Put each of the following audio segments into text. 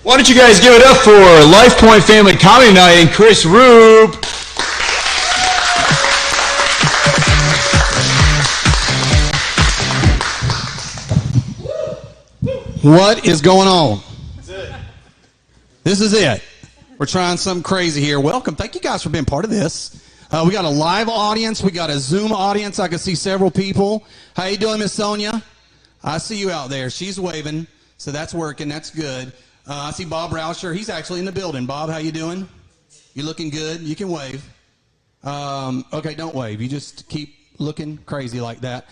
Why don't you guys give it up for Life Point Family Comedy Night and Chris Roop. What is going on? This is it. We're trying something crazy here. Welcome. Thank you guys for being part of this. We got a live audience. We got a Zoom audience. I can see several people. How you doing, Miss Sonia? I see you out there. She's waving, so that's working. That's good. I see Bob Rauscher. He's actually in the building. Bob, how you doing? You looking good? You can wave. Okay, don't wave. You just keep looking crazy like that.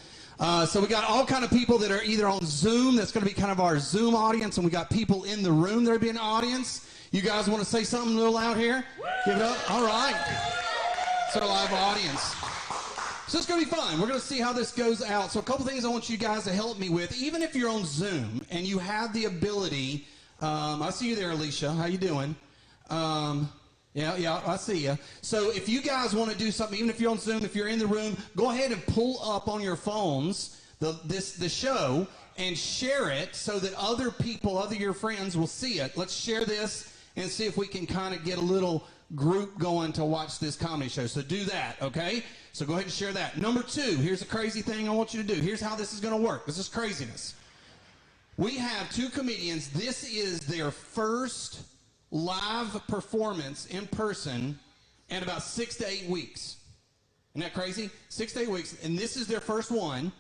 So we got all kind of people that are either on Zoom. That's going to be kind of our Zoom audience, and we got people in the room that are being an audience. You guys want to say something a little loud here? Give it up. All right. It's our live audience. So it's going to be fun. We're going to see how this goes out. So a couple things I want you guys to help me with. Even if you're on Zoom and you have the ability, I see you there, Alicia. How you doing? Yeah, I see you. So if you guys want to do something, even if you're on Zoom, if you're in the room, go ahead and pull up on your phones the show and share it so that other people, other your friends will see it. Let's share this and see if we can kind of get a little group going to watch this comedy show. So do that, okay? So go ahead and share that. Number two, here's a crazy thing I want you to do. Here's how this is going to work. This is craziness. We have two comedians. This is their first live performance in person in about 6 to 8 weeks. Isn't that crazy? 6 to 8 weeks, and this is their first one.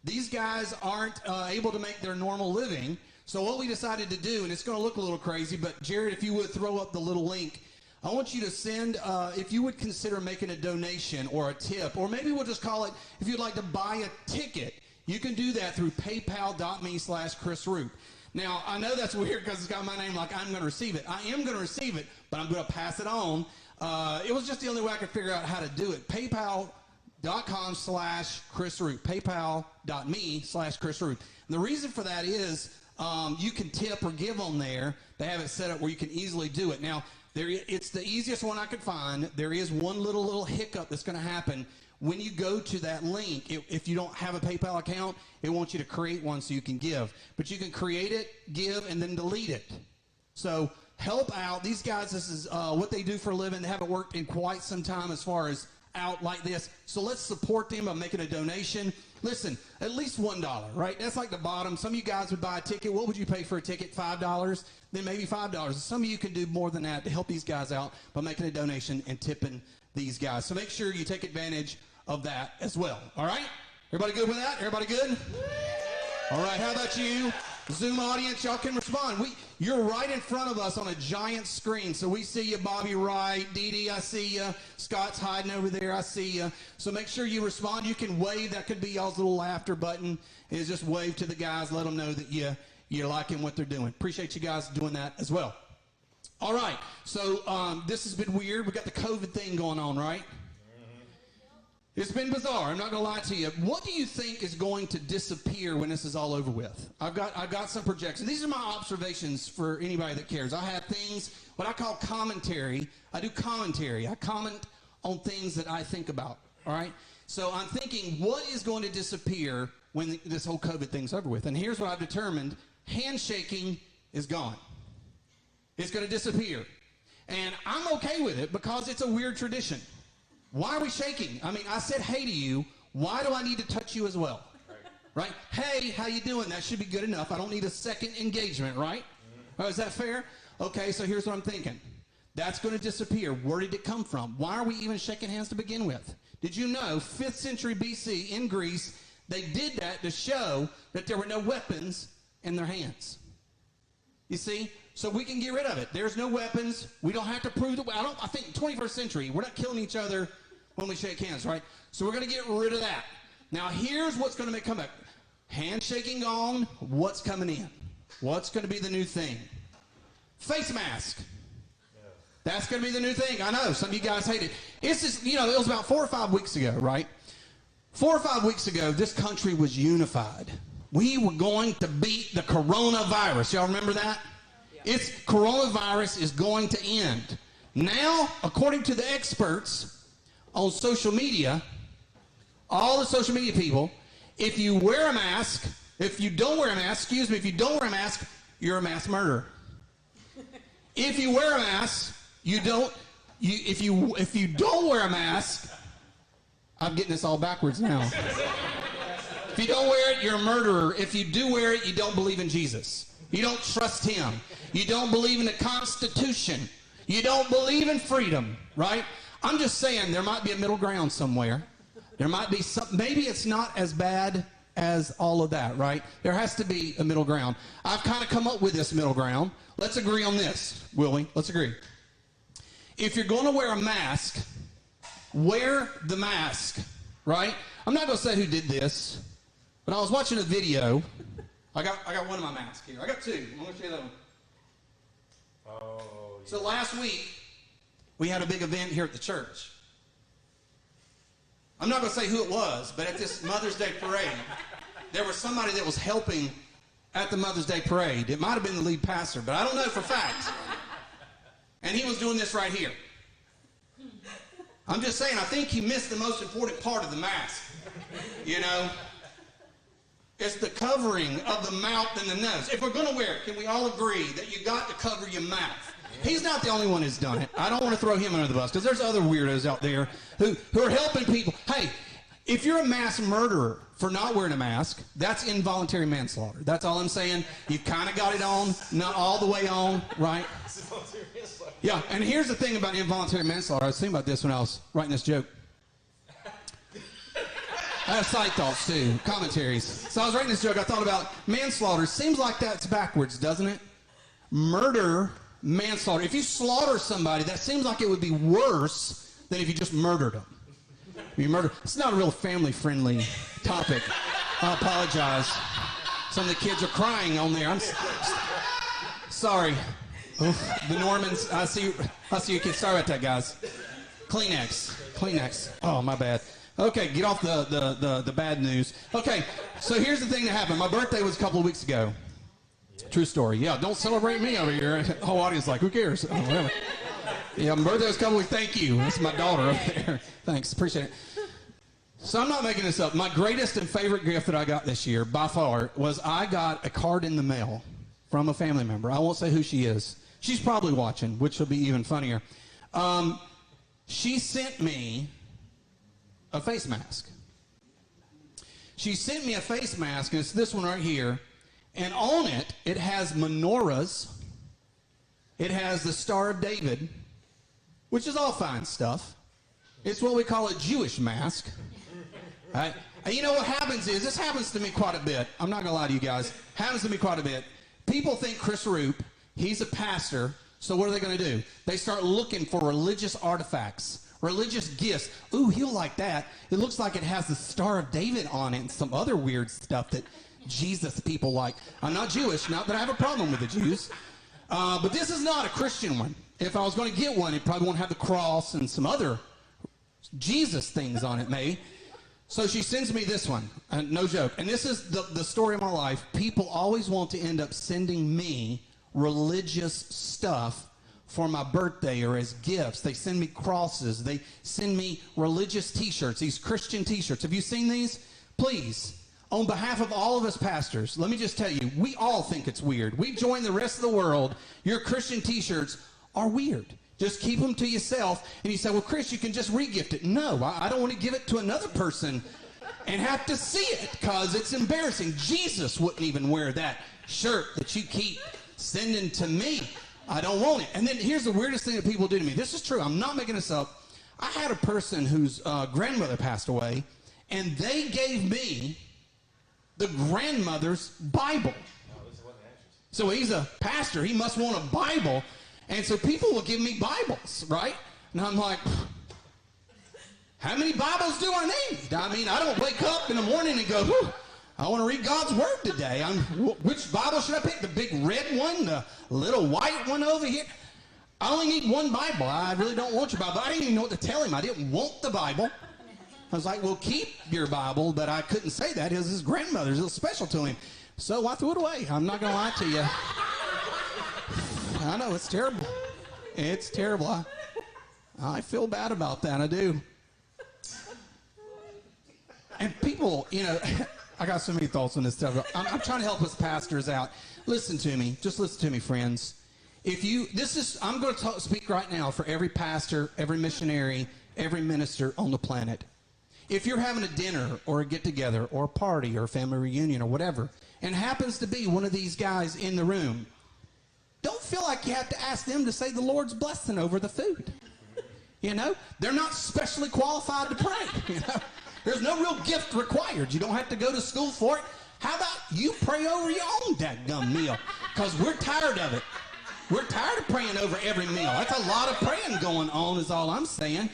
These guys aren't able to make their normal living, so what we decided to do, and it's going to look a little crazy, but Jared, if you would throw up the little link, I want you to send, if you would consider making a donation or a tip, or maybe we'll just call it, if you'd like to buy a ticket, you can do that through paypal.me/Chris Roop. Now, I know that's weird because it's got my name like I'm going to receive it. I am going to receive it, but I'm going to pass it on. It was just the only way I could figure out how to do it. PayPal.com/Chris Roop. PayPal.me/Chris Roop. And the reason for that is you can tip or give on there. They have it set up where you can easily do it. Now, it's the easiest one I could find. There is one little hiccup that's going to happen. When you go to that link, if you don't have a PayPal account, it wants you to create one so you can give. But you can create it, give, and then delete it. So help out. These guys, this is what they do for a living. They haven't worked in quite some time as far as out like this. So let's support them by making a donation. Listen, at least $1, right? That's like the bottom. Some of you guys would buy a ticket. What would you pay for a ticket? $5? Then maybe $5. Some of you can do more than that to help these guys out by making a donation and tipping these guys. So make sure you take advantage of that as well. All right? Everybody good with that? Everybody good? All right, how about you? Zoom audience, y'all can respond. You're right in front of us on a giant screen, so we see you, Bobby Wright, Dee Dee, I see you, Scott's hiding over there, I see you. So make sure you respond. You can wave. That could be y'all's little laughter button, is just wave to the guys, let them know that you're liking what they're doing. Appreciate you guys doing that as well. All right, so this has been weird. We got the COVID thing going on, right? It's been bizarre. I'm not going to lie to you. What do you think is going to disappear when this is all over with? I've got some projections. These are my observations for anybody that cares. I have things, what I call commentary. I do commentary. I comment on things that I think about, all right? So I'm thinking, what is going to disappear when this whole COVID thing's over with? And here's what I've determined. Handshaking is gone. It's going to disappear. And I'm okay with it because it's a weird tradition. Why are we shaking? I mean, I said hey to you. Why do I need to touch you as well? Right? Hey, how you doing? That should be good enough. I don't need a second engagement, right? Oh, is that fair? Okay, so here's what I'm thinking. That's going to disappear. Where did it come from? Why are we even shaking hands to begin with? Did you know 5th century BC in Greece, they did that to show that there were no weapons in their hands? You see? So we can get rid of it. There's no weapons. We don't have to prove that. I think 21st century, we're not killing each other when we shake hands, right? So we're going to get rid of that. Now, here's what's going to come back. Handshaking gone. What's coming in? What's going to be the new thing? Face mask. That's going to be the new thing. I know. Some of you guys hate it. It's just, it was about 4 or 5 weeks ago, right? 4 or 5 weeks ago, this country was unified. We were going to beat the coronavirus. Y'all remember that? Coronavirus is going to end. Now, according to the experts on social media, all the social media people, if you wear a mask, if you don't wear a mask, you're a mass murderer. If you wear a mask, if you don't wear a mask, I'm getting this all backwards now. If you don't wear it, you're a murderer. If you do wear it, you don't believe in Jesus. You don't trust him. You don't believe in the Constitution. You don't believe in freedom, right? I'm just saying there might be a middle ground somewhere. There might be some, maybe it's not as bad as all of that, right? There has to be a middle ground. I've kind of come up with this middle ground. Let's agree on this, will we? Let's agree. If you're going to wear a mask, wear the mask, right? I'm not going to say who did this, but I was watching a video. I got one of my masks here. I got two. I'm going to show you that one. Oh, yeah. So last week, we had a big event here at the church. I'm not going to say who it was, but at this Mother's Day parade, there was somebody that was helping at the Mother's Day parade. It might have been the lead pastor, but I don't know for a fact. And he was doing this right here. I'm just saying, I think he missed the most important part of the mask. You know? It's the covering of the mouth and the nose. If we're going to wear it, can we all agree that you got to cover your mouth? He's not the only one who's done it. I don't want to throw him under the bus because there's other weirdos out there who are helping people. Hey, if you're a mass murderer for not wearing a mask, that's involuntary manslaughter. That's all I'm saying. You've kind of got it on, not all the way on, right? Yeah, and here's the thing about involuntary manslaughter. I was thinking about this when I was writing this joke. I have side thoughts too, commentaries. So I was writing this joke. I thought about manslaughter. Seems like that's backwards, doesn't it? Murder, manslaughter. If you slaughter somebody, that seems like it would be worse than if you just murdered them. You murder. It's not a real family-friendly topic. I apologize. Some of the kids are crying on there. I'm sorry. Oof, the Normans. I see you kids. Sorry about that, guys. Kleenex. Oh, my bad. Okay, get off the bad news. Okay, so here's the thing that happened. My birthday was a couple of weeks ago. True story. Yeah, don't celebrate me over here. The whole audience is like, who cares? Oh, whatever. Yeah, my birthday was a couple of weeks. Thank you. That's my daughter over there. Thanks. Appreciate it. So I'm not making this up. My greatest and favorite gift that I got this year, by far, was I got a card in the mail from a family member. I won't say who she is. She's probably watching, which will be even funnier. She sent me a face mask. She sent me a face mask, and it's this one right here. And on it, it has menorahs. It has the Star of David, which is all fine stuff. It's what we call a Jewish mask. Right? And you know what happens is, this happens to me quite a bit. I'm not going to lie to you guys. Happens to me quite a bit. People think Chris Roop, he's a pastor, so what are they going to do? They start looking for religious artifacts, religious gifts. Ooh, he'll like that. It looks like it has the Star of David on it and some other weird stuff that Jesus people like. I'm not Jewish, not that I have a problem with the Jews. But this is not a Christian one. If I was going to get one, it probably won't have the cross and some other Jesus things on it, maybe. So she sends me this one, no joke. And this is the story of my life. People always want to end up sending me religious stuff for my birthday or as gifts. They send me crosses. They send me religious t-shirts, these Christian t-shirts. Have you seen these? Please, on behalf of all of us pastors, let me just tell you, we all think it's weird. We join the rest of the world. Your Christian t-shirts are weird. Just keep them to yourself. And you say, well, Chris, you can just re-gift it. No, I don't want to give it to another person and have to see it because it's embarrassing. Jesus wouldn't even wear that shirt that you keep sending to me. I don't want it. And then here's the weirdest thing that people do to me. This is true. I'm not making this up. I had a person whose grandmother passed away, and they gave me the grandmother's Bible. So he's a pastor. He must want a Bible. And so people will give me Bibles, right? And I'm like, how many Bibles do I need? I mean, I don't wake up in the morning and go, whew, I want to read God's Word today. Which Bible should I pick? The big red one? The little white one over here? I only need one Bible. I really don't want your Bible. I didn't even know what to tell him. I didn't want the Bible. I was like, well, keep your Bible. But I couldn't say that. It was his grandmother's. It was special to him. So I threw it away. I'm not going to lie to you. I know, it's terrible. It's terrible. I feel bad about that. I do. And people, you know, I got so many thoughts on this stuff. I'm trying to help us pastors out. Listen to me. Just listen to me, friends. I'm going to speak right now for every pastor, every missionary, every minister on the planet. If you're having a dinner or a get-together or a party or a family reunion or whatever, and happens to be one of these guys in the room, don't feel like you have to ask them to say the Lord's blessing over the food. You know, they're not specially qualified to pray. You know, there's no real gift required. You don't have to go to school for it. How about you pray over your own dadgum meal? Because we're tired of it. We're tired of praying over every meal. That's a lot of praying going on is all I'm saying.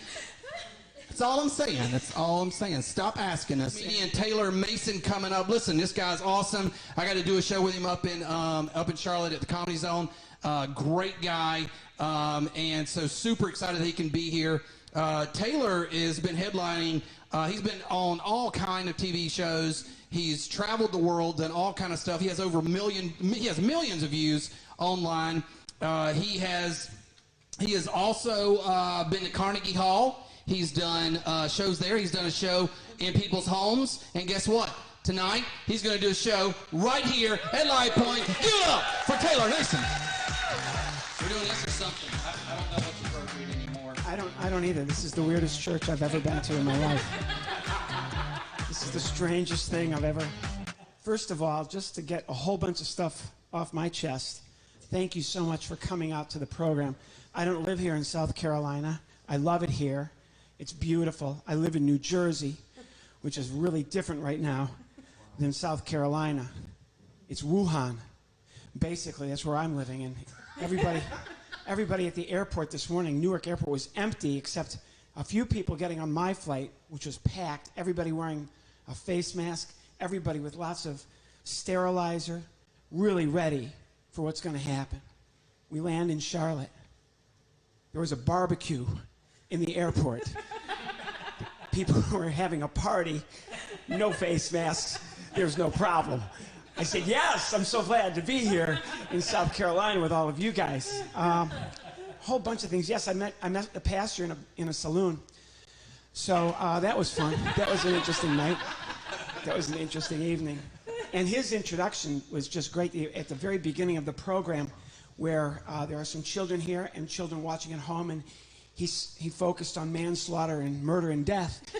That's all I'm saying. That's all I'm saying. Stop asking us. Me and Taylor Mason coming up. Listen, this guy's awesome. I got to do a show with him up in Charlotte at the Comedy Zone. Great guy. And so super excited that he can be here. Taylor has been headlining. He's been on all kind of TV shows. He's traveled the world, done all kind of stuff. He has millions of views online. He has also been to Carnegie Hall. He's done shows there. He's done a show in people's homes. And guess what? Tonight, he's going to do a show right here at Live Point. Give it up for Taylor Mason. We're doing this or something. I don't know what's appropriate anymore. I don't either. This is the weirdest church I've ever been to in my life. This is the strangest thing I've ever... First of all, just to get a whole bunch of stuff off my chest, thank you so much for coming out to the program. I don't live here in South Carolina. I love it here. It's beautiful. I live in New Jersey, which is really different right now than South Carolina. It's Wuhan. Basically, that's where I'm living. And everybody at the airport this morning, Newark Airport, was empty except a few people getting on my flight, which was packed. Everybody wearing a face mask. Everybody with lots of sterilizer, really ready for what's going to happen. We land in Charlotte. There was a barbecue in the airport. People were having a party, no face masks, there's no problem. I said, yes, I'm so glad to be here in South Carolina with all of you guys. Whole bunch of things. Yes, I met the pastor in a saloon. So that was fun. That was an interesting night. That was an interesting evening. And his introduction was just great at the very beginning of the program, where there are some children here and children watching at home, and he focused on manslaughter and murder and death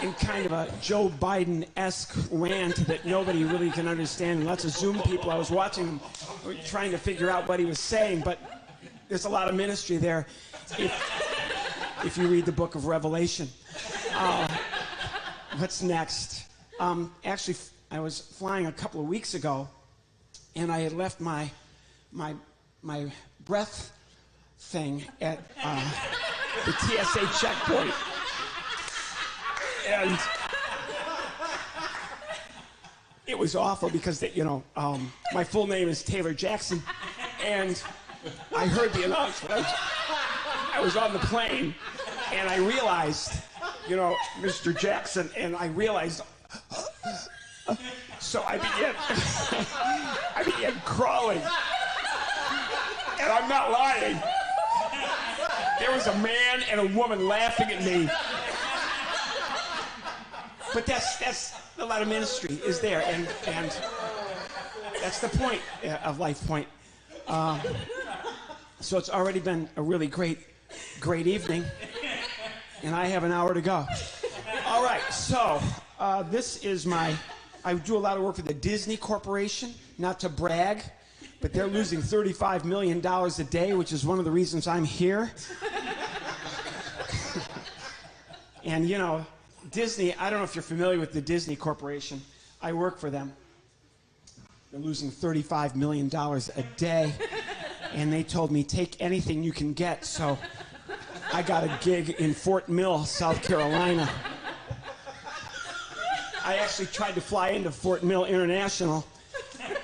in kind of a Joe Biden-esque rant that nobody really can understand. And lots of Zoom people, I was watching them trying to figure out what he was saying, but there's a lot of ministry there if you read the book of Revelation. What's next? Actually, I was flying a couple of weeks ago, and I had left my breath thing at the TSA checkpoint. And it was awful because, my full name is Taylor Jackson, and I heard the announcement. I was on the plane, and I realized, Mr. Jackson, and I realized, so I began crawling. And I'm not lying. There was a man and a woman laughing at me. But that's a lot of ministry is there, and that's the point of Life Point. So it's already been a really great evening, and I have an hour to go. All right, so this is I do a lot of work for the Disney Corporation, not to brag, but they're losing $35 million a day, which is one of the reasons I'm here. And, Disney, I don't know if you're familiar with the Disney Corporation. I work for them. They're losing $35 million a day. And they told me, take anything you can get. So I got a gig in Fort Mill, South Carolina. I actually tried to fly into Fort Mill International,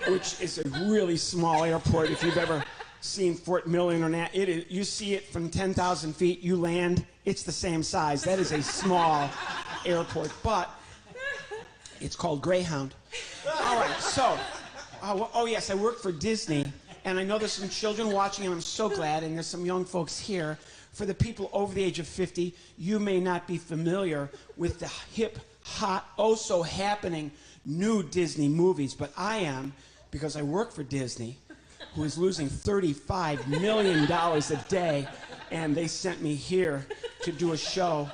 which is a really small airport. If you've ever seen Fort Mill International, you see it from 10,000 feet, you land, it's the same size. That is a small airport, but it's called Greyhound. All right, so, yes, I work for Disney, and I know there's some children watching, and I'm so glad, and there's some young folks here. For the people over the age of 50, you may not be familiar with the hip, hot, oh-so-happening new Disney movies, but I am, because I work for Disney, who is losing $35 million a day, and they sent me here to do a show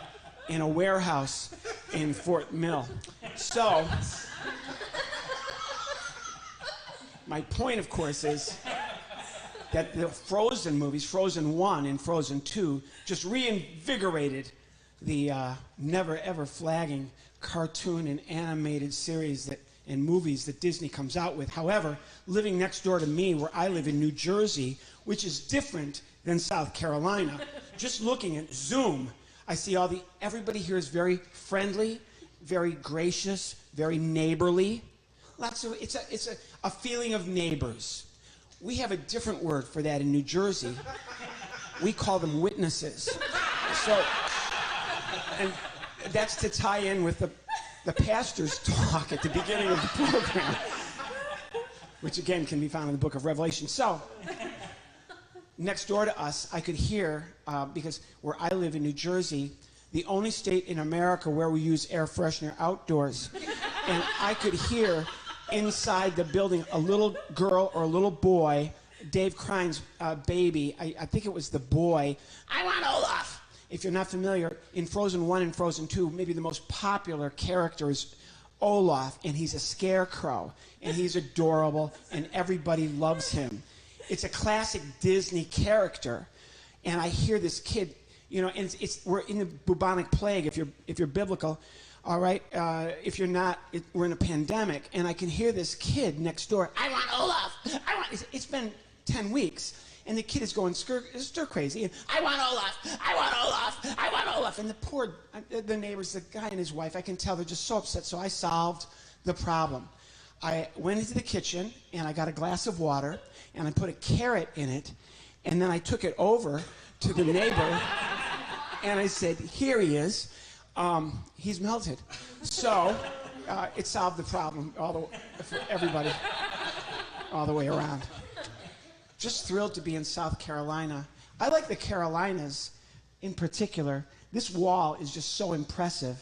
in a warehouse in Fort Mill. So, my point, of course, is that the Frozen movies, Frozen 1 and Frozen 2, just reinvigorated the never ever flagging cartoon and animated series and movies that Disney comes out with. However, living next door to me, where I live in New Jersey, which is different than South Carolina, just looking at Zoom, I see everybody here is very friendly, very gracious, very neighborly. It's a feeling of neighbors. We have a different word for that in New Jersey. We call them witnesses. So, and that's to tie in with the pastor's talk at the beginning of the program, which again can be found in the book of Revelation. So, next door to us, I could hear, because where I live in New Jersey, the only state in America where we use air freshener outdoors, and I could hear inside the building a little girl or a little boy, Dave Krine's baby, I think it was the boy, I want Olaf. If you're not familiar, in Frozen 1 and Frozen 2, maybe the most popular character is Olaf, and he's a scarecrow, and he's adorable, and everybody loves him. It's a classic Disney character, and I hear this kid, and we're in the bubonic plague, if you're biblical, all right? If you're not, we're in a pandemic, and I can hear this kid next door, I want Olaf, it's been 10 weeks, and the kid is going stir crazy, and I want Olaf, I want Olaf, I want Olaf, and the neighbors, the guy and his wife, I can tell they're just so upset, so I solved the problem. I went into the kitchen, and I got a glass of water, and I put a carrot in it, and then I took it over to the neighbor, and I said, here he is. He's melted. So it solved the problem for everybody all the way around. Just thrilled to be in South Carolina. I like the Carolinas in particular. This wall is just so impressive,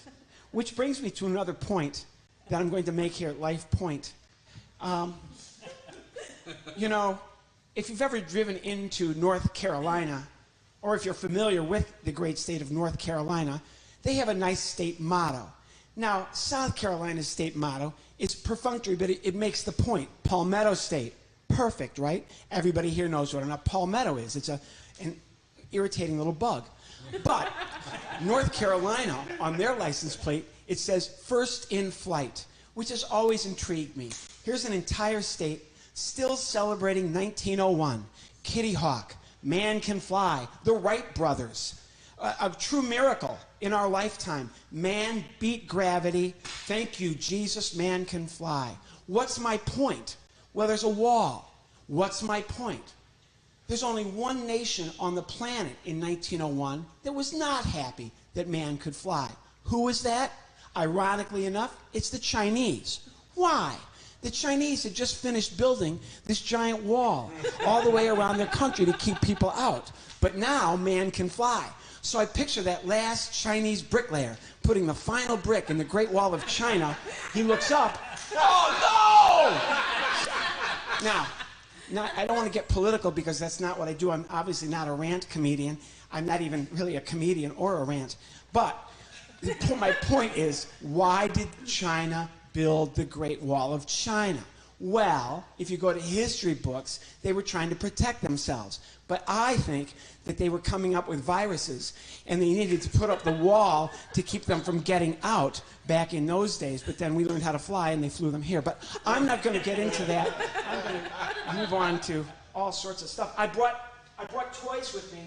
which brings me to another point that I'm going to make here at Life Point. If you've ever driven into North Carolina, or if you're familiar with the great state of North Carolina, they have a nice state motto. Now, South Carolina's state motto is perfunctory, but it makes the point. Palmetto State. Perfect, right? Everybody here knows what a palmetto is. It's an irritating little bug. But North Carolina, on their license plate, it says first in flight, which has always intrigued me. Here's an entire state still celebrating 1901. Kitty Hawk, Man Can Fly, the Wright brothers. A true miracle in our lifetime. Man beat gravity. Thank you, Jesus, man can fly. What's my point? Well, there's a wall. What's my point? There's only one nation on the planet in 1901 that was not happy that man could fly. Who was that? Ironically enough, it's the Chinese. Why? The Chinese had just finished building this giant wall all the way around their country to keep people out. But now man can fly. So I picture that last Chinese bricklayer putting the final brick in the Great Wall of China. He looks up. Oh, no! Now, I don't want to get political because that's not what I do. I'm obviously not a rant comedian. I'm not even really a comedian or a rant. But my point is, why did China build the Great Wall of China? Well, if you go to history books, they were trying to protect themselves. But I think that they were coming up with viruses, and they needed to put up the wall to keep them from getting out back in those days. But then we learned how to fly, and they flew them here. But I'm not going to get into that. I'm going to move on to all sorts of stuff. I brought toys with me,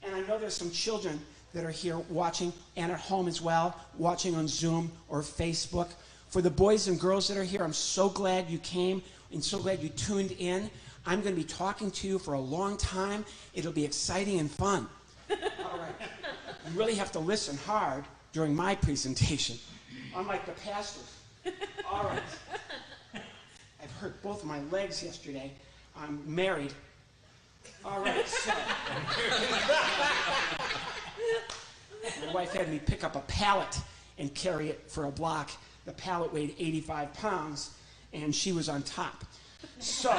and I know there's some children that are here watching, and at home as well, watching on Zoom or Facebook. For the boys and girls that are here, I'm so glad you came and so glad you tuned in. I'm going to be talking to you for a long time. It'll be exciting and fun. All right. You really have to listen hard during my presentation, unlike the pastors. All right. I've hurt both of my legs yesterday. I'm married. All right, so. My wife had me pick up a pallet and carry it for a block. The pallet weighed 85 pounds, and she was on top. So,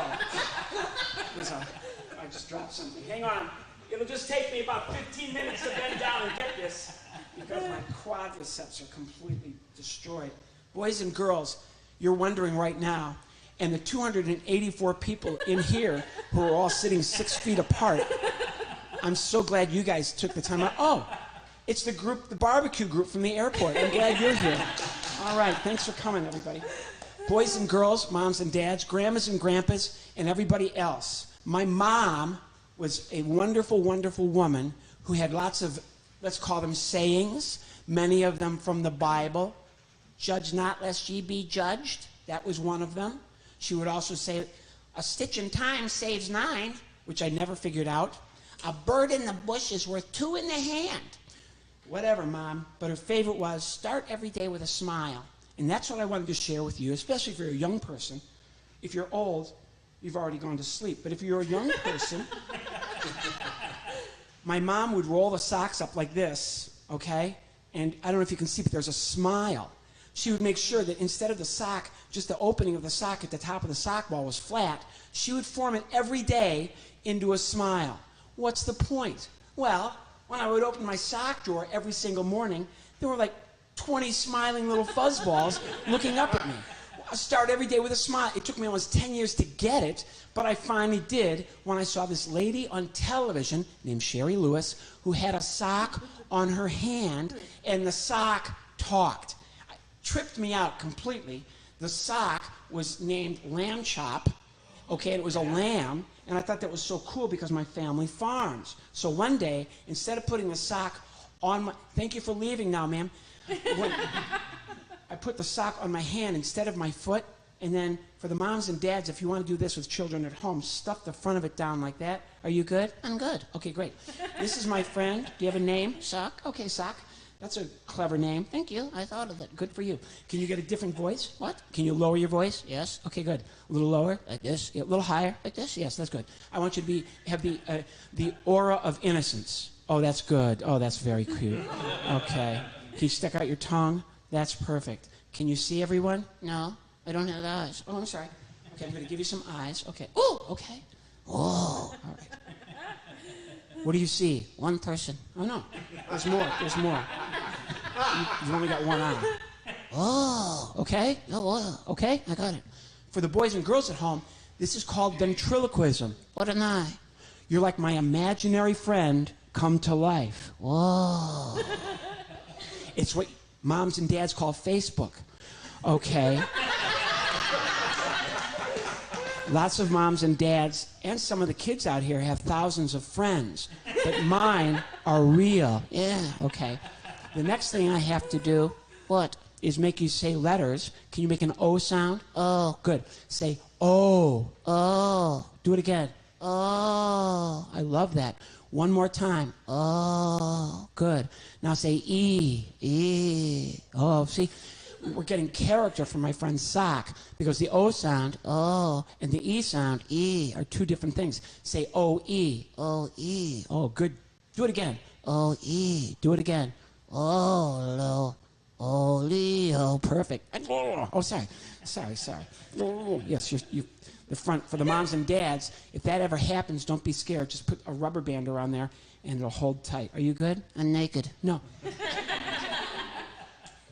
I just dropped something. Hang on. It'll just take me about 15 minutes to bend down and get this because my quadriceps are completely destroyed. Boys and girls, you're wondering right now, and the 284 people in here who are all sitting 6 feet apart, I'm so glad you guys took the time out. Oh, it's the group, the barbecue group from the airport. I'm glad you're here. All right, thanks for coming, everybody. Boys and girls, moms and dads, grandmas and grandpas, and everybody else. My mom was a wonderful, wonderful woman who had lots of, let's call them sayings, many of them from the Bible. Judge not lest ye be judged. That was one of them. She would also say, a stitch in time saves 9, which I never figured out. A bird in the bush is worth 2 in the hand. Whatever, Mom. But her favorite was, start every day with a smile. And that's what I wanted to share with you, especially if you're a young person. If you're old, you've already gone to sleep. But if you're a young person, my mom would roll the socks up like this, okay? And I don't know if you can see, but there's a smile. She would make sure that instead of the sock, just the opening of the sock at the top of the sock ball was flat, she would form it every day into a smile. What's the point? Well, when I would open my sock drawer every single morning, there were like 20 smiling little fuzzballs looking up at me. I start every day with a smile. It took me almost 10 years to get it, but I finally did when I saw this lady on television named Sherry Lewis who had a sock on her hand, and the sock talked. It tripped me out completely. The sock was named Lamb Chop, okay, and it was a lamb, and I thought that was so cool because my family farms. So one day, instead of putting the sock on my, thank you for leaving now, ma'am. I put the sock on my hand instead of my foot, and then for the moms and dads, if you want to do this with children at home, stuff the front of it down like that. Are you good? I'm good. Okay, great. This is my friend. Do you have a name? Sock. Okay, Sock. That's a clever name. Thank you. I thought of it. Good for you. Can you get a different voice? What? Can you lower your voice? Yes. Okay, good. A little lower? Like this? Yeah, a little higher? Like this? Yes, that's good. I want you to have the aura of innocence. Oh, that's good. Oh, that's very cute. Okay. Can you stick out your tongue? That's perfect. Can you see everyone? No, I don't have eyes. Oh, I'm sorry. Okay, I'm going to give you some eyes. Okay. Oh, okay. Oh, all right. What do you see? One person. Oh, no. There's more. There's more. You've only got one eye. Oh, okay. Oh, okay, I got it. For the boys and girls at home, this is called ventriloquism. What an eye. You're like my imaginary friend come to life. Whoa. It's what moms and dads call Facebook. Okay. Lots of moms and dads and some of the kids out here have thousands of friends, but mine are real. Yeah, okay. The next thing I have to do, what, is make you say letters. Can you make an O sound? Oh, good. Say O. Oh. Do it again. Oh. I love that. One more time. Oh, good. Now say E. E. Oh, see? We're getting character from my friend Sock because the O sound, oh, and the E sound, E, are two different things. Say O-E. O-E. Oh, good. Do it again. O-E. Do it again. Oh, lo. Oh, Leo. Perfect. Oh, sorry. Sorry. Yes, you. The front, for the moms and dads, if that ever happens, don't be scared. Just put a rubber band around there and it'll hold tight. Are you good? I'm naked. No.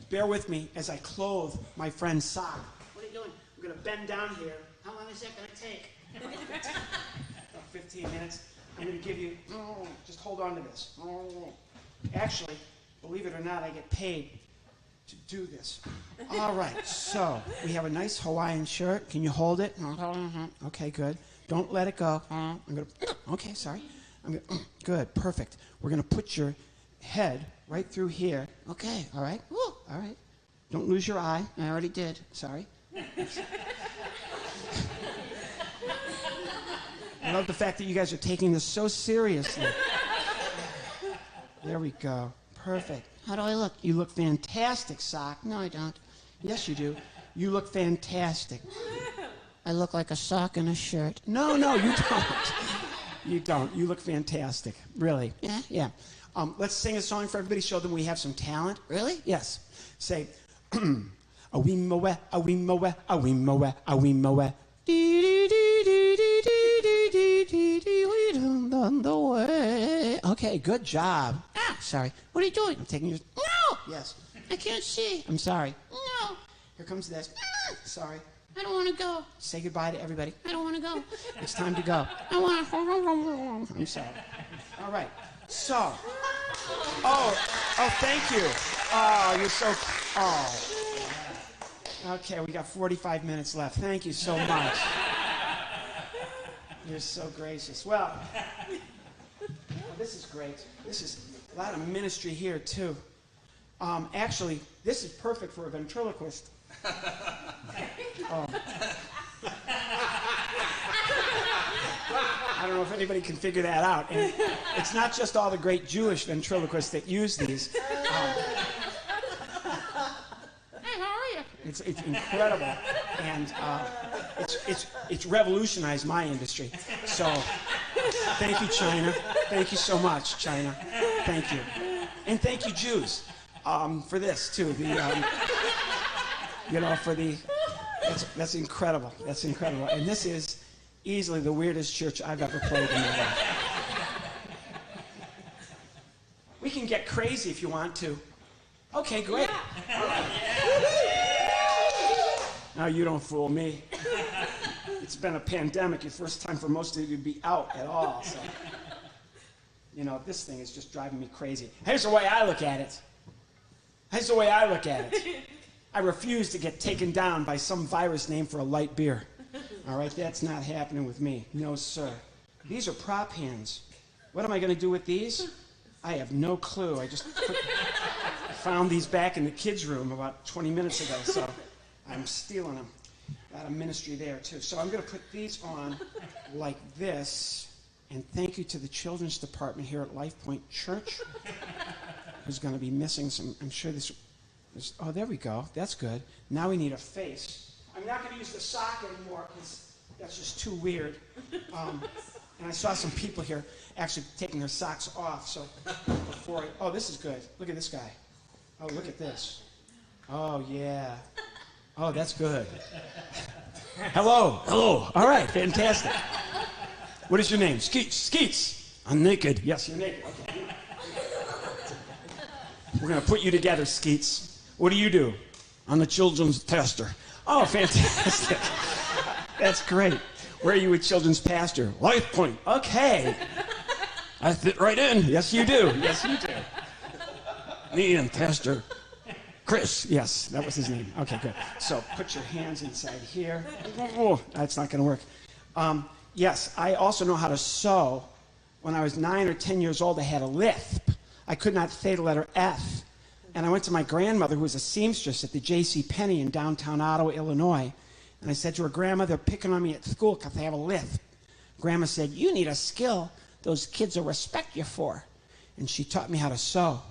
Bear with me as I clothe my friend Sock. What are you doing? I'm going to bend down here. How long is that going to take? About 15 minutes. I'm going to give you, just hold on to this. Actually, believe it or not, I get paid to do this. All right, so we have a nice Hawaiian shirt. Can you hold it? Okay, good. Don't let it go. I'm going to, okay, sorry. Good, perfect. We're going to put your head right through here. Okay, all right. Woo, all right. Don't lose your eye. I already did. Sorry. I love the fact that you guys are taking this so seriously. There we go. Perfect. How do I look? You look fantastic, Sock. No, I don't. Yes, you do. You look fantastic. I look like a sock in a shirt. No, you don't. You don't. You look fantastic. Really. Yeah? Yeah. Let's sing a song for everybody, show them we have some talent. Really? Yes. Say, a wee moe, a wee moe, a wee moe, a wee moe. Dee dee dee dee dee dee dee. on the way. Okay, good job. Ah, sorry. What are you doing? I'm taking your... No! Yes. I can't see. I'm sorry. No. Here comes this. Sorry. I don't want to go. Say goodbye to everybody. I don't want to go. It's time to go. I want to... I'm sorry. All right. So... Oh, thank you. Oh, you're so... Oh. Okay, we got 45 minutes left. Thank you so much. You're so gracious. Well, this is great. This is a lot of ministry here, too. Actually, this is perfect for a ventriloquist. Oh. I don't know if anybody can figure that out. And it's not just all the great Jewish ventriloquists that use these. It's incredible, and it's revolutionized my industry. So, thank you, China. Thank you so much, China. Thank you, and thank you, Jews, for this too. That's incredible. That's incredible, and this is easily the weirdest church I've ever played in my life. We can get crazy if you want to. Okay, great. All right. Now you don't fool me. It's been a pandemic. It's the first time for most of you to be out at all. So, this thing is just driving me crazy. Here's the way I look at it. I refuse to get taken down by some virus name for a light beer. All right, that's not happening with me. No, sir. These are prop hands. What am I going to do with these? I have no clue. I found these back in the kids' room about 20 minutes ago, so I'm stealing them. A lot of ministry there, too. So I'm going to put these on like this. And thank you to the children's department here at Life Point Church, who's going to be missing some. I'm sure this. Oh, there we go. That's good. Now we need a face. I'm not going to use the sock anymore because that's just too weird. And I saw some people here actually taking their socks off. So oh, this is good. Look at this guy. Oh, look at this. Oh, yeah. Oh, that's good. Hello. All right, fantastic. What is your name? Skeets. I'm naked. Yes, you're naked. Okay. We're going to put you together, Skeets. What do? I'm the children's pastor. Oh, fantastic. That's great. Where are you a children's pastor? Life Point. Okay. I fit right in. Yes, you do. Yes, you do. Me and Pastor Chris. Yes, that was his name. Okay, good. So put your hands inside here. Oh, that's not going to work. Yes, I also know how to sew. When I was 9 or 10 years old, I had a lisp. I could not say the letter F. And I went to my grandmother, who was a seamstress at the J.C. Penney in downtown Ottawa, Illinois. And I said to her, Grandma, they're picking on me at school because I have a lisp. Grandma said, you need a skill those kids will respect you for. And she taught me how to sew.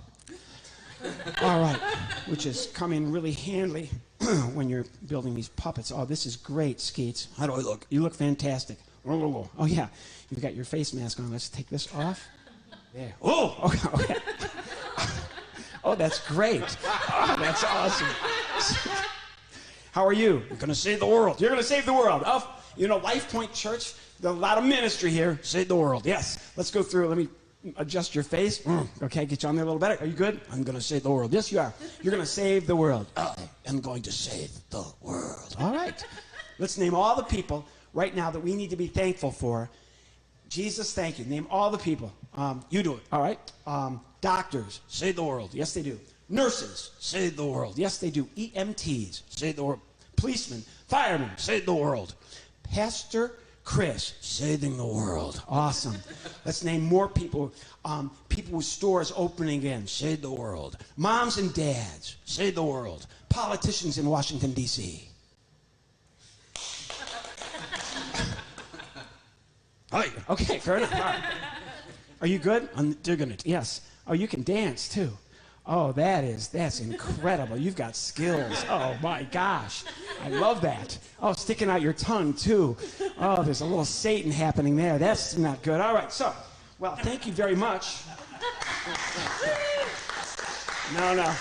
All right, which is coming really handy when you're building these puppets. Oh, this is great, Skeets. How do I look? You look fantastic. Oh, yeah. You've got your face mask on. Let's take this off. There. Oh, okay. Oh, that's great. Oh, that's awesome. How are you? You're going to save the world. You're going to save the world. Oh, Life Point Church, there's a lot of ministry here. Save the world. Yes. Let's go through. Let me adjust your face. Okay, get you on there a little better. Are you good? I'm going to save the world. Yes, you are. You're going to save the world. I am going to save the world. All right. Let's name all the people right now that we need to be thankful for. Jesus, thank you. Name all the people. You do it. All right. Doctors, save the world. Yes, they do. Nurses, save the world. Yes, they do. EMTs, save the world. Policemen, firemen, save the world. Pastor Chris, saving the world. Awesome. Let's name more people. People with stores opening again, save the world. Moms and dads, save the world. Politicians in Washington, D.C. Okay, fair enough. Right. Are you good? They're gonna. Yes. Oh, you can dance too. Oh, that's incredible. You've got skills. Oh my gosh, I love that. Oh, sticking out your tongue too. Oh, there's a little Satan happening there. That's not good. All right. So, well, thank you very much. No.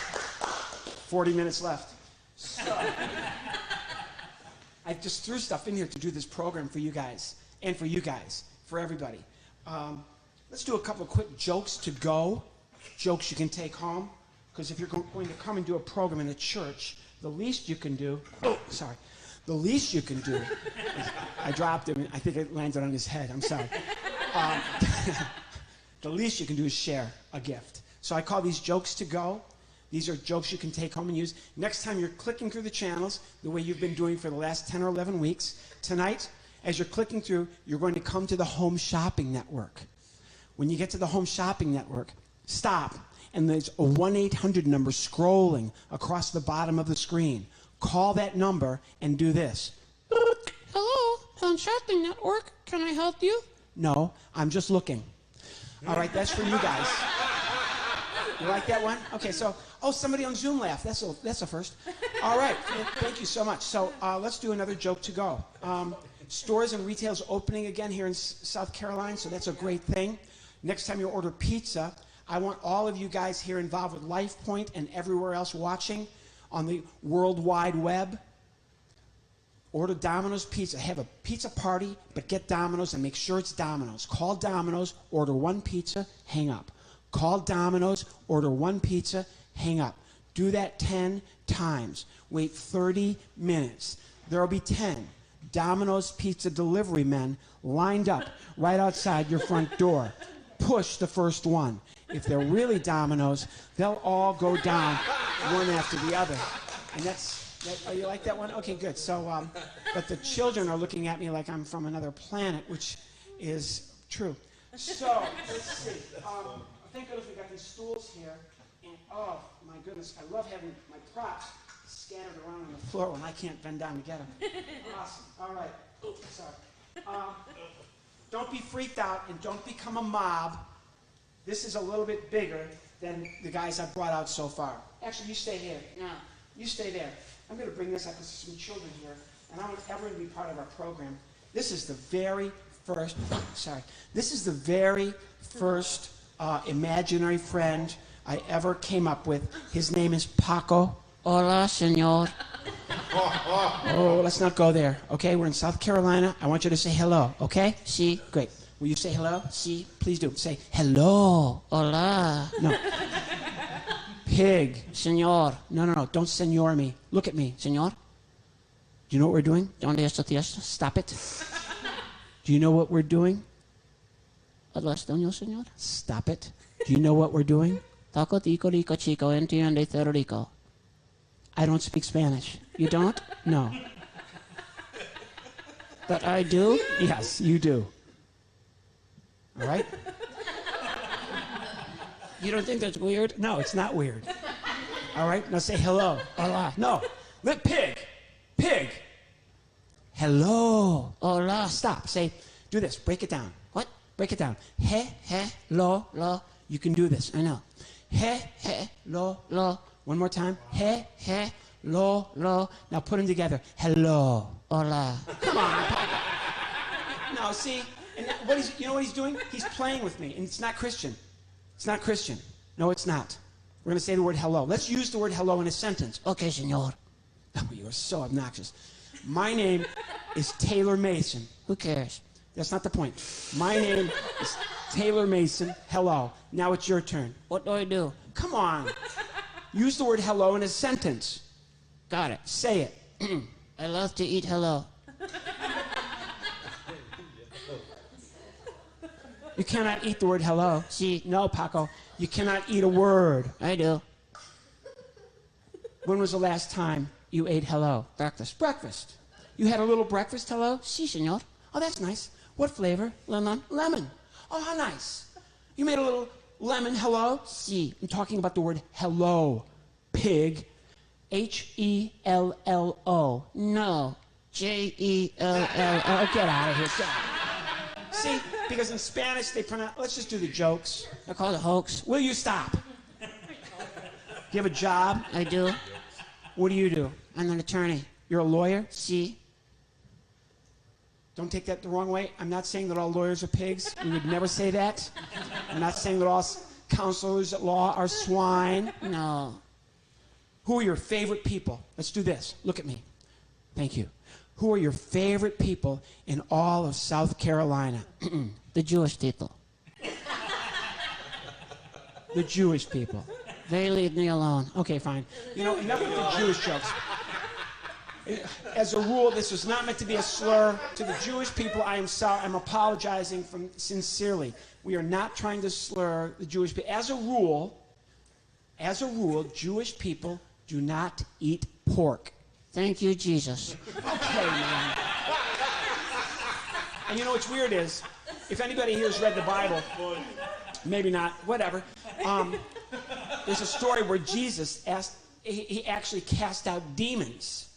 40 minutes left. So, I just threw stuff in here to do this program for you guys. And for you guys, for everybody. Let's do a couple of quick jokes to go, jokes you can take home. Because if you're going to come and do a program in a church, the least you can do, the least you can do, is, I dropped him, and I think it landed on his head, I'm sorry. The least you can do is share a gift. So I call these jokes to go. These are jokes you can take home and use. Next time you're clicking through the channels, the way you've been doing for the last 10 or 11 weeks, tonight, as you're clicking through, you're going to come to the Home Shopping Network. When you get to the Home Shopping Network, stop. And there's a 1-800 number scrolling across the bottom of the screen. Call that number and do this. Hello, Home Shopping Network. Can I help you? No, I'm just looking. All right, that's for you guys. You like that one? Okay, so, somebody on Zoom laughed. That's a first. All right, thank you so much. So let's do another joke to go. Stores and retail's opening again here in South Carolina, so that's a great thing. Next time you order pizza, I want all of you guys here involved with LifePoint and everywhere else watching on the World Wide Web. Order Domino's Pizza. Have a pizza party, but get Domino's and make sure it's Domino's. Call Domino's, order one pizza, hang up. Call Domino's, order one pizza, hang up. Do that 10 times. Wait 30 minutes. There will be 10 Domino's pizza delivery men lined up right outside your front door. Push the first one. If they're really Domino's, they'll all go down one after the other. And oh, you like that one? Okay, good. So, but the children are looking at me like I'm from another planet, which is true. So, let's see. Thank goodness we got these stools here. And, oh, my goodness, I love having my props scattered around on the floor when I can't bend down to get them. Awesome. All right. Oops, sorry. Don't be freaked out and don't become a mob. This is a little bit bigger than the guys I've brought out so far. Actually, you stay here. No, you stay there. I'm going to bring this up because there's some children here, and I want everyone to be part of our program. This is the very first, this is the very first imaginary friend I ever came up with. His name is Paco. Hola, senor. Oh, let's not go there, okay? We're in South Carolina. I want you to say hello, okay? Si. Great. Will you say hello? Si. Please do. Say hello. Hola. No. Pig. Senor. No. Don't senor me. Look at me. Senor. Do you know what we're doing? ¿Dónde estás? Stop it. Do you know what we're doing? Hablas español, señor? Stop it. Do you know what we're doing? Taco, tico, rico, chico, entiende, Federico. I don't speak Spanish. You don't? No. But I do? Yes, you do. All right? You don't think that's weird? No, it's not weird. All right? Now say hello. Hola. No. Pig. Pig. Hello. Hola. Stop. Say, do this. Break it down. What? Break it down. Lo. You can do this. I know. Lo. One more time. Lo. Now put them together. Hello. Hola. Come on. No, see? And you know what he's doing? He's playing with me, and it's not Christian. It's not Christian. No, it's not. We're going to say the word hello. Let's use the word hello in a sentence. Okay, senor. Oh, you are so obnoxious. My name is Taylor Mason. Who cares? That's not the point. My name is Taylor Mason. Hello. Now it's your turn. What do I do? Come on. Use the word hello in a sentence. Got it. Say it. I love to eat hello. You cannot eat the word hello. Si. No, Paco. You cannot eat a word. I do. When was the last time you ate hello? Breakfast. Breakfast. You had a little breakfast hello? Si, senor. Oh, that's nice. What flavor? Lemon. Lemon. Oh, how nice. You made a little lemon hello? Si. I'm talking about the word hello, pig. H-E-L-L-O. No. J-E-L-L-O. Oh, get out of here. Get out. See, because in Spanish they pronounce, let's just do the jokes. I call it a hoax. Will you stop? Do you have a job? I do. What do you do? I'm an attorney. You're a lawyer? Si. Don't take that the wrong way. I'm not saying that all lawyers are pigs. We would never say that. I'm not saying that all counselors at law are swine. No. Who are your favorite people? Let's do this. Look at me. Thank you. Who are your favorite people in all of South Carolina? The Jewish people. The Jewish people. They leave me alone. Okay, fine. You know, enough with the Jewish jokes. As a rule, this was not meant to be a slur to the Jewish people. I am sorry. I'm apologizing sincerely. We are not trying to slur the Jewish people. As a rule, Jewish people do not eat pork. Thank you, Jesus. Okay, man. And you know what's weird is, if anybody here has read the Bible, maybe not, whatever. There's a story where Jesus he actually cast out demons,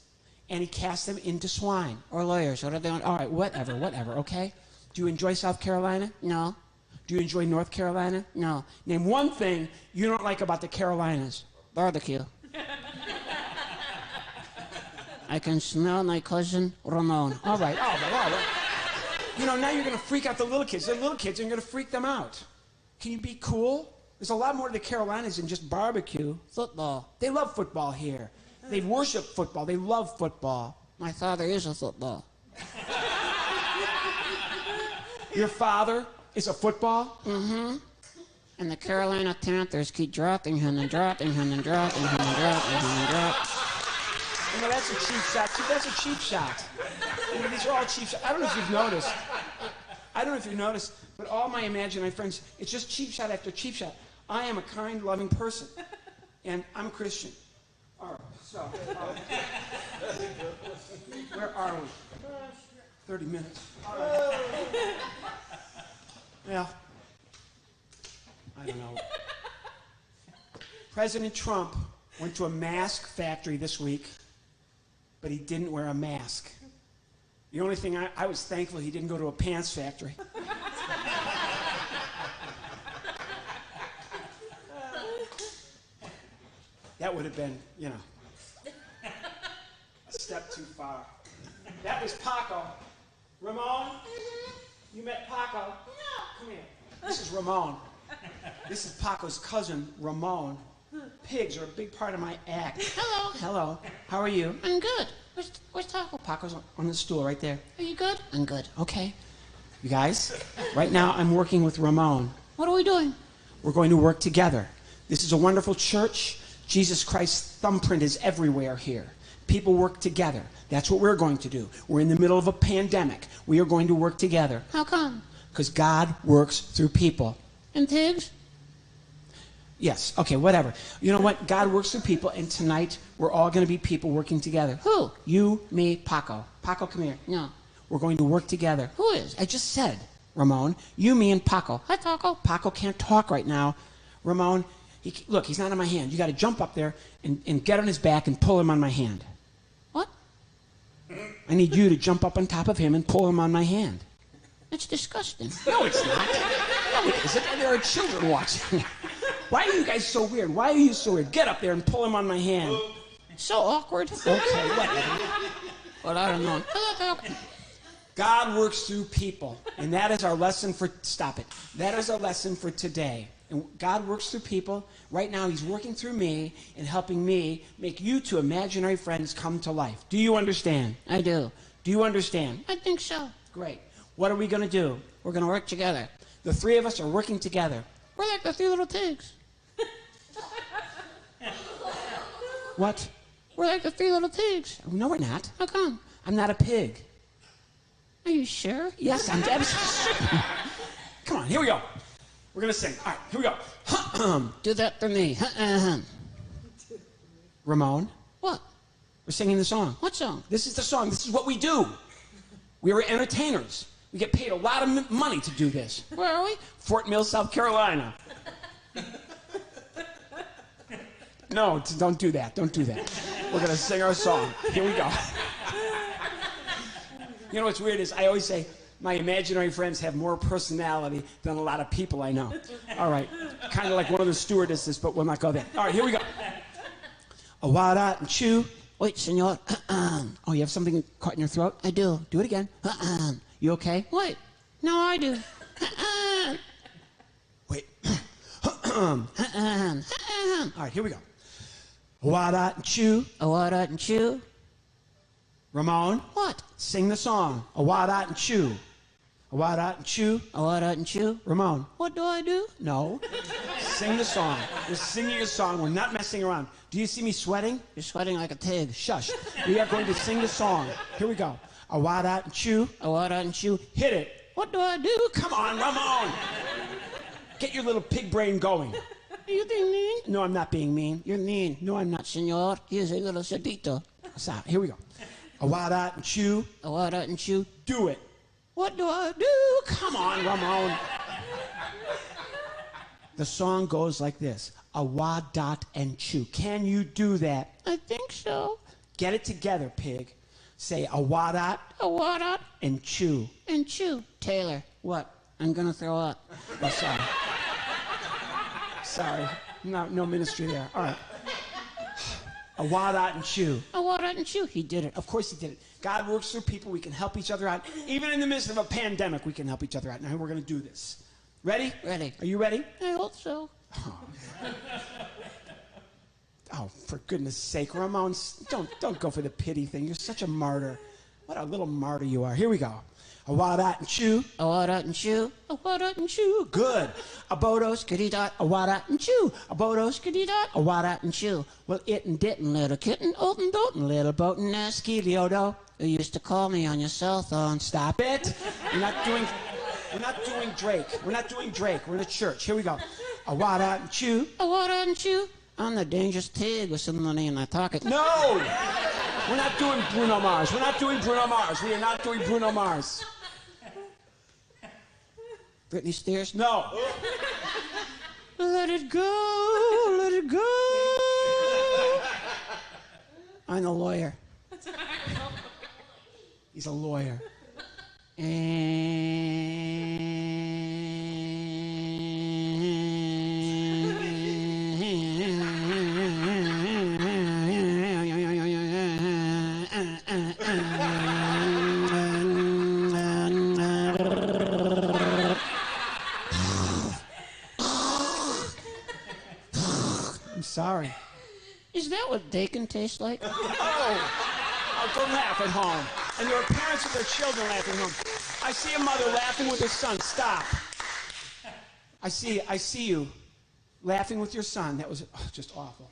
and he cast them into swine. Or lawyers. What are they on? All right, whatever, okay? Do you enjoy South Carolina? No. Do you enjoy North Carolina? No. Name one thing you don't like about the Carolinas. Barbecue. I can smell my cousin Ramon. All right. You know, now you're going to freak out the little kids. The little kids are going to freak them out. Can you be cool? There's a lot more to the Carolinas than just barbecue. Football. They love football here. They worship football. They love football. My father is a football. Your father is a football? Mm-hmm. And the Carolina Panthers keep dropping him and dropping him and dropping him and dropping him and dropping. You know, that's a cheap shot. See, that's a cheap shot. You know, these are all cheap shots. I don't know if you've noticed, but all my imaginary friends, it's just cheap shot after cheap shot. I am a kind, loving person, and I'm a Christian. All right, so, where are we? 30 minutes. All right. Well, I don't know. President Trump went to a mask factory this week, but he didn't wear a mask. The only thing I was thankful he didn't go to a pants factory. That would have been, you know, a step too far. That was Paco. Ramon? You met Paco? No. Come here. This is Ramon. This is Paco's cousin, Ramon. Pigs are a big part of my act. Hello. Hello. How are you? I'm good. Where's Taco? Paco's on the stool right there. Are you good? I'm good. Okay. You guys, right now I'm working with Ramon. What are we doing? We're going to work together. This is a wonderful church. Jesus Christ's thumbprint is everywhere here. People work together. That's what we're going to do. We're in the middle of a pandemic. We are going to work together. How come? Because God works through people. And pigs? Yes. Okay, whatever. You know what? God works through people, and tonight we're all going to be people working together. Who? You, me, Paco. Paco, come here. No. We're going to work together. Who is? I just said, Ramon, you, me, and Paco. Hi, Taco. Paco can't talk right now. Ramon, look, he's not on my hand. You got to jump up there and get on his back and pull him on my hand. What? I need you to jump up on top of him and pull him on my hand. It's disgusting. No, it's not. No, it isn't. There are children watching. Why are you guys so weird? Why are you so weird? Get up there and pull him on my hand. So awkward. Okay, whatever. But I don't know. Hello, Taco. God works through people, and that is our lesson for, stop it. That is our lesson for today. And God works through people. Right now, he's working through me and helping me make you two imaginary friends come to life. Do you understand? I do. Do you understand? I think so. Great. What are we going to do? We're going to work together. The three of us are working together. We're like the three little pigs. What? We're like the three little pigs. No, we're not. How come? I'm not a pig. Are you sure? Yes, I'm absolutely sure. Come on, here we go. We're going to sing. All right, here we go. Do that for me. Ramon, What? we're singing the song. What song? This is the song. This is what we do. We are entertainers. We get paid a lot of money to do this. Where are we? Fort Mill, South Carolina. No, don't do that. Don't do that. We're going to sing our song. Here we go. You know what's weird is I always say my imaginary friends have more personality than a lot of people I know. All right. Kind of like one of the stewardesses, but we'll not go there. All right, here we go. A wada and chew. Wait, senor. Oh, you have something caught in your throat? I do. Do it again. You okay? Wait. No, I do. Wait. All right, here we go. A wada and chew. A what and chew? Ramon, What? sing the song. A wada and chew. A wada and chew. A what and chew? Ramon, What do I do? no. sing the song. We're singing a song. We're not messing around. Do you see me sweating? You're sweating like a pig. Shush. We are going to sing the song. Here we go. A wad out and chew. A what and chew. Hit it. What do I do? Come on, Ramon. Get your little pig brain going. Are you being mean? No, I'm not being mean. You're mean. No, I'm not. Senor, here's a little cerdito. Stop. Here we go. A wad out and chew. A what and chew. Do it. What do I do? Come on, Ramon. The song goes like this. A wad dot and chew. Can you do that? I think so. Get it together, pig. Say a wad dot A what and chew. and chew. Taylor, What? I'm gonna throw up. Oh, sorry. Sorry. No ministry there. All right. A wad dot and chew. A what and chew. He did it. Of course he did it. God works through people. We can help each other out. Even in the midst of a pandemic, we can help each other out. Now we're going to do this. Ready? Ready. Are you ready? I hope so. Oh, for goodness sake, Ramon, don't go for the pity thing. You're such a martyr. What a little martyr you are. Here we go. A wad dot and chew. A what and chew. A what and chew. Good. A bodos. Skitty dot. A wad dot and chew. A bodos. Skitty dot. A wad dot and chew. Well, it and didn't, little kitten, open doten, little boatin' nasky Leodo. You used to call me on your cell phone. Stop it. We're not doing Drake. We're not doing Drake. We're in a church. Here we go. A wad dot and chew. A what and chew. I'm the dangerous pig with some money in my pocket. No! We're not doing Bruno Mars. We're not doing Bruno Mars. We are not doing Bruno Mars. Britney Spears. No. Let it go, let it go. I'm a lawyer. He's a lawyer. I'm sorry. Is that what bacon tastes like? Oh, don't laugh at home. And there are parents with their children laughing at home. I see a mother laughing with her son. Stop. I see you laughing with your son. That was just awful.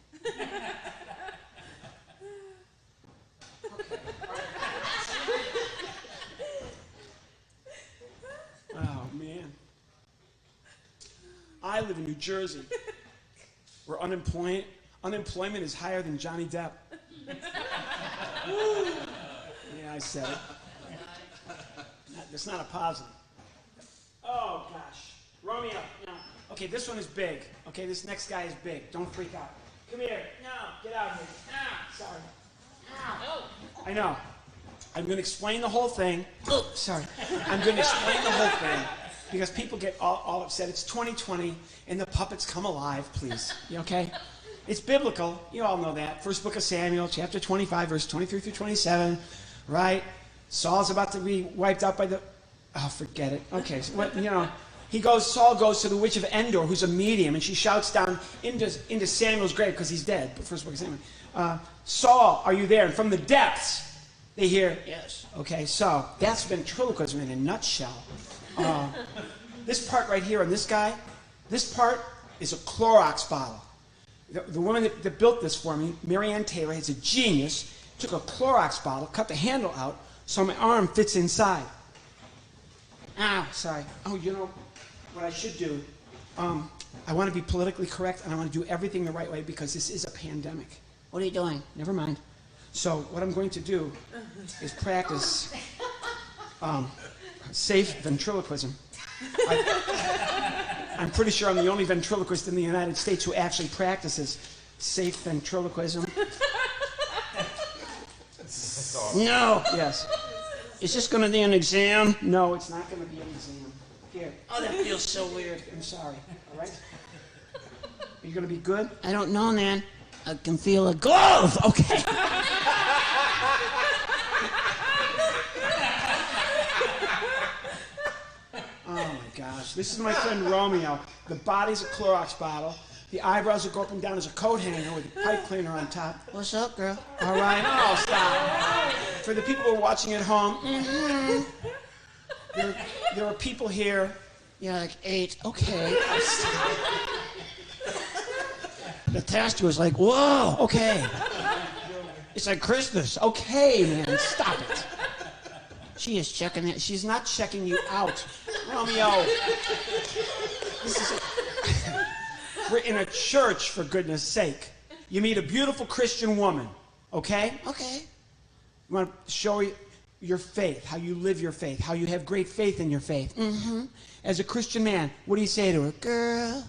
Oh, man. I live in New Jersey, where unemployment is higher than Johnny Depp. Yeah, I said it. That's not a positive. Oh, gosh. Romeo, no. Okay, this one is big. Okay, this next guy is big. Don't freak out. Come here. No, get out of here. No, sorry. I know. I'm going to explain the whole thing. Oh, sorry. I'm going to explain the whole thing because people get all upset. It's 2020 and the puppets come alive, please. You okay? It's biblical. You all know that. First book of Samuel, chapter 25, verse 23 through 27, right? Saul's about to be wiped out by the... Oh, forget it. Okay, so what, Saul goes to the witch of Endor, who's a medium, and she shouts down into Samuel's grave, because he's dead, but first book of Samuel. Saul, are you there? And from the depths, they hear, yes. Okay, so that's ventriloquism in a nutshell. This part right here on this guy, this part is a Clorox bottle. The woman that built this for me, Mary Ann Taylor, is a genius, took a Clorox bottle, cut the handle out, so my arm fits inside. Ow, sorry. Oh, you know what I should do? I want to be politically correct, and I want to do everything the right way because this is a pandemic. What are you doing? Never mind. So what I'm going to do is practice safe ventriloquism. I'm pretty sure I'm the only ventriloquist in the United States who actually practices safe ventriloquism. No. Yes. Is this going to be an exam? No, it's not going to be an exam. Here. Oh, that feels so weird. I'm sorry. All right? Are you going to be good? I don't know, man. I can feel a glove. Okay. Oh my gosh. This is my friend Romeo. The body's a Clorox bottle. The eyebrows that go up and down is a coat hanger with a pipe cleaner on top. What's up, girl? All right. Oh, stop. For the people who are watching at home, there are people here. Yeah, like 8. Okay. The pastor was like, whoa, okay. It's like Christmas. Okay, man, stop it. She is checking it. She's not checking you out. Romeo. We're in a church, for goodness sake. You meet a beautiful Christian woman, okay? Okay. You want to show your faith, how you live your faith, how you have great faith in your faith. Mm-hmm. As a Christian man, what do you say to her? Girl.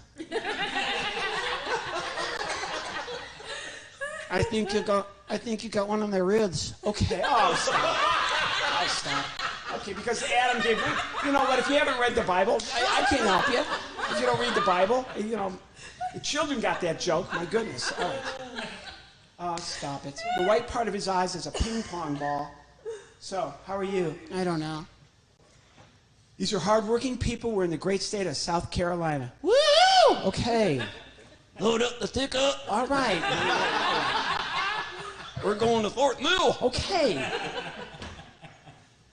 I think you got one on the ribs. Okay. Oh, stop. Oh, stop. Okay, because Adam gave me. You know what? If you haven't read the Bible, I can't help you. If you don't read the Bible, you know, the children got that joke. My goodness. All right. Oh, stop it. The white part of his eyes is a ping pong ball. So, how are you? I don't know. These are hardworking people. We're in the great state of South Carolina. Woo! Okay. Load up the pickup. All right. We're going to Fort Mill. Okay.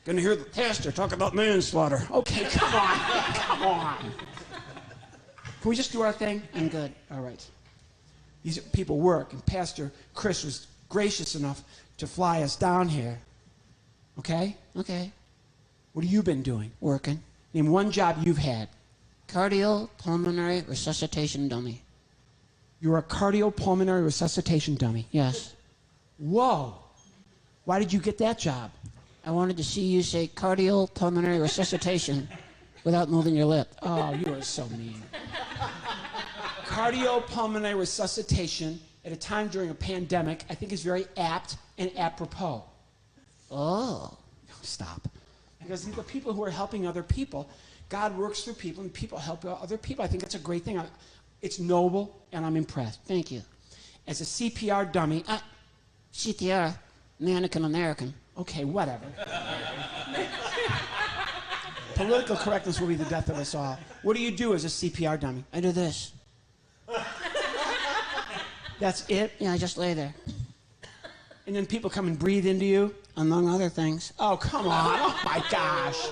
Gonna hear the pastor talk about manslaughter. Okay, come on. Come on. Can we just do our thing? I'm good. All right. These people work, and Pastor Chris was gracious enough to fly us down here. Okay? Okay. What have you been doing? Working. Name one job you've had. Cardiopulmonary resuscitation dummy. You're a cardiopulmonary resuscitation dummy. Yes. Whoa. Why did you get that job? I wanted to see you say cardiopulmonary resuscitation without moving your lip. Oh, you are so mean. Cardiopulmonary resuscitation at a time during a pandemic, I think is very apt and apropos. Oh. Stop. Because the people who are helping other people, God works through people and people help other people. I think that's a great thing. It's noble and I'm impressed. Thank you. As a CPR dummy, CTR, Mannequin American. okay, whatever. Political correctness will be the death of us all. What do you do as a CPR dummy? I do this. That's it? Yeah, I just lay there. And then people come and breathe into you? Among other things. Oh, come on. Oh, my gosh.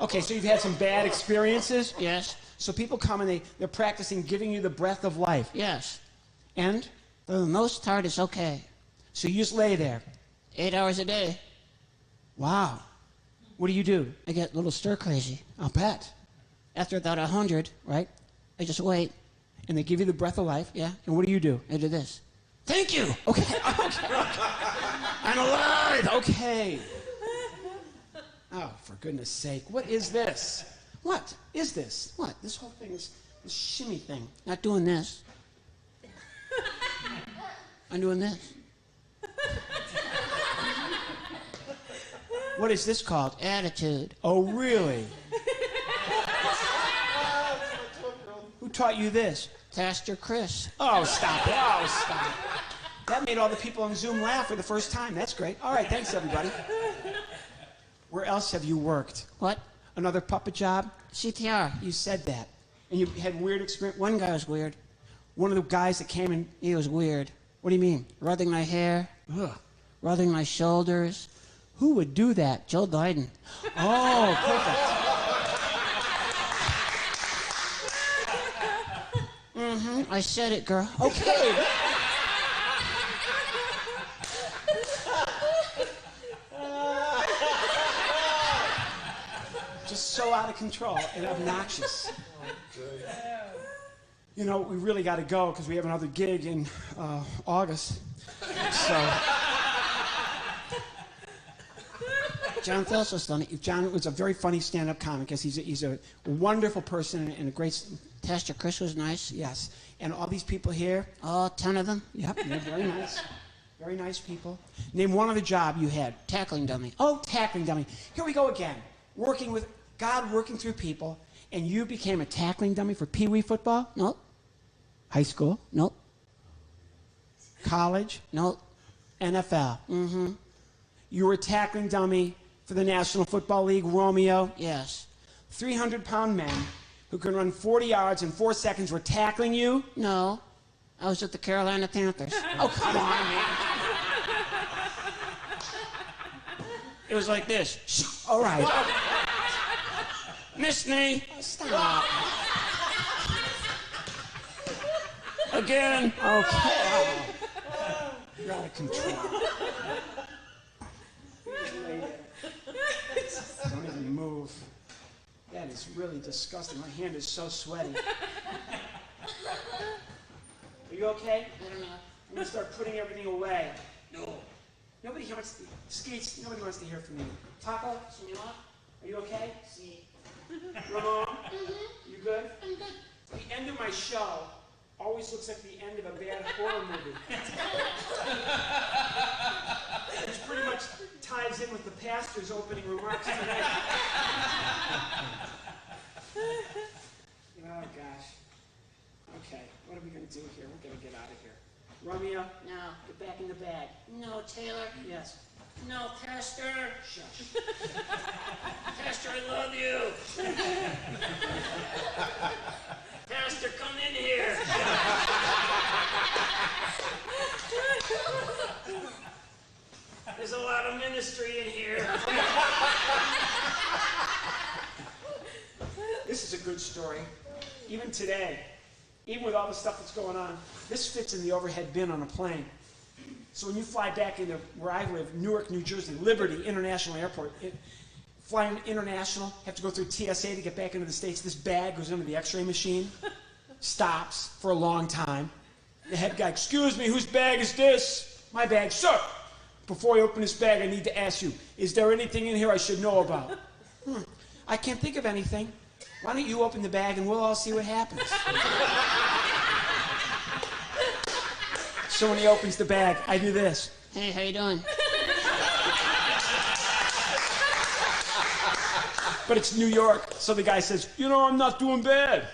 Okay, so you've had some bad experiences? Yes. So people come and they're practicing giving you the breath of life. Yes. And? For the most part, it's okay. So you just lay there. 8 hours a day. Wow. What do you do? I get a little stir crazy. I'll bet. After about 100, Right? I just wait. And they give you the breath of life? Yeah. And what do you do? I do this. Thank you. Okay. Okay. I'm alive. Okay. Oh, for goodness sake. What is this? What is this? What? This whole thing is this shimmy thing. Not doing this. I'm doing this. What is this called? Attitude. Oh, really? Who taught you this? Pastor Chris. Oh, stop it. Oh, stop. That made all the people on Zoom laugh for the first time. That's great. All right, thanks, everybody. Where else have you worked? What? Another puppet job? CTR. You said that. And you had weird experience? One guy was weird. One of the guys that came in, He was weird. what do you mean? Rubbing my hair, Ugh. rubbing my shoulders. Who would do that? Joe Biden. Oh, perfect. I said it, girl. Okay. Just so out of control and obnoxious. You know, we really got to go because we have another gig in August. So, John Phillips was funny. John was a very funny stand-up comic. Yes, he's a wonderful person and a great. Pastor Chris was nice. Yes, and all these people here. All 10 of them. Yep, they're very nice. Very nice people. Name one other job you had. Tackling dummy. Oh, tackling dummy. Here we go again. Working with God, working through people, and you became a tackling dummy for Pee Wee football? Nope. High school? Nope. College? Nope. NFL? Mm-hmm. You were a tackling dummy for the National Football League, Romeo. Yes. 300-pound men who can run 40 yards in 4 seconds were tackling you? No. I was with the Carolina Panthers. Oh, come on, man. It was like this. All right. Miss me. Stop. Again. Okay. You're out of control. Don't even move. That is really disgusting. My hand is so sweaty. Are you okay? I don't know. I'm going to start putting everything away. No. Nobody wants to, Skates, nobody wants to hear from you. Taco, Senor? are you okay? Si. Ramon, you good? I'm good. The end of my show always looks like the end of a bad horror movie. Which pretty much ties in with the pastor's opening remarks today. Oh, gosh. Okay, what are we going to do here? We're going to get out of here. Romeo, No. get back in the bag. No, Taylor. Yes. No, Pastor. Shush. Pastor, I love you. Pastor, come in here. There's a lot of ministry in here. This is a good story. Even today, even with all the stuff that's going on, this fits in the overhead bin on a plane. So when you fly back into where I live, Newark, New Jersey, Liberty International Airport, flying international, have to go through TSA to get back into the States. This bag goes into the x-ray machine, stops for a long time. The head guy, excuse me, whose bag is this? My bag, sir. Before I open this bag, I need to ask you, is there anything in here I should know about? I can't think of anything. Why don't you open the bag and we'll all see what happens? So when he opens the bag, I do this. Hey, how you doing? But it's New York, so the guy says, you know, I'm not doing bad.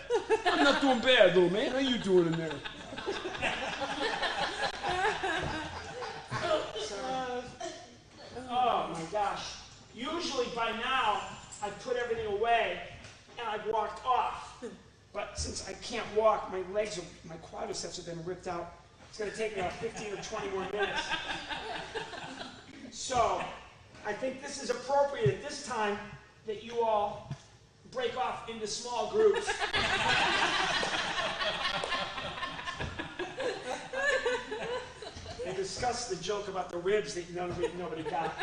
I'm not doing bad, little man. How you doing in there? Oh, my gosh. Usually by now, I've put everything away and I've walked off. But since I can't walk, my quadriceps have been ripped out. It's going to take me about 15 or 20 more minutes. So, I think this is appropriate at this time that you all break off into small groups. And discuss the joke about the ribs that nobody got.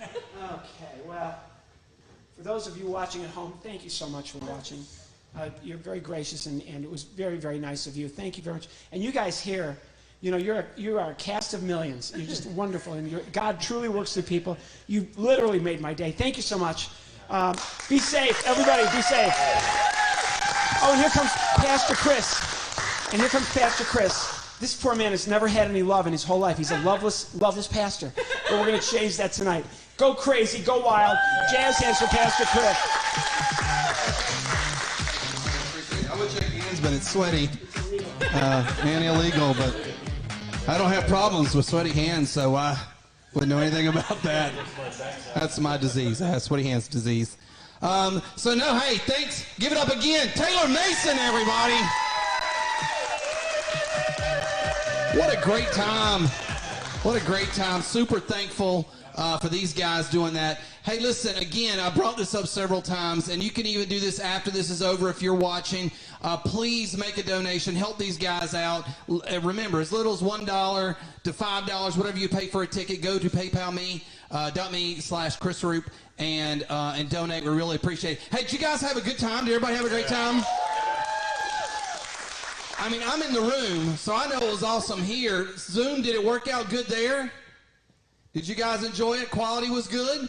Okay, well, for those of you watching at home, thank you so much for watching. You're very gracious, and it was very, very nice of you. Thank you very much. And you guys here, you know, you are a cast of millions. You're just wonderful, and God truly works through people. You literally made my day. Thank you so much. Be safe, everybody. Be safe. Oh, and here comes Pastor Chris. This poor man has never had any love in his whole life. He's a loveless pastor. But we're going to change that tonight. Go crazy, go wild. Jazz hands for Pastor Chris. I would shake hands, but it's sweaty and illegal. But I don't have problems with sweaty hands, so I wouldn't know anything about that. That's my disease. I have sweaty hands disease. So no, hey, thanks. Give it up again, Taylor Mason, everybody. What a great time. What a great time. Super thankful for these guys doing that. Hey, listen, again, I brought this up several times, and you can even do this after this is over if you're watching. Please make a donation. Help these guys out. Remember, as little as $1 to $5, whatever you pay for a ticket, go to paypal.me/Chris Roop and donate. We really appreciate it. Hey, did you guys have a good time? Did everybody have a great time? I mean, I'm in the room, so I know it was awesome here. Zoom, did it work out good there? Did you guys enjoy it? Quality was good?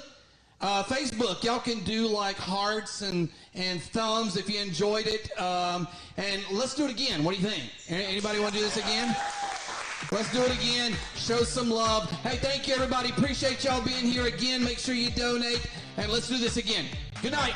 Facebook, y'all can do like hearts and thumbs if you enjoyed it. And let's do it again. What do you think? Anybody want to do this again? Let's do it again. Show some love. Hey, thank you, everybody. Appreciate y'all being here again. Make sure you donate. And let's do this again. Good night.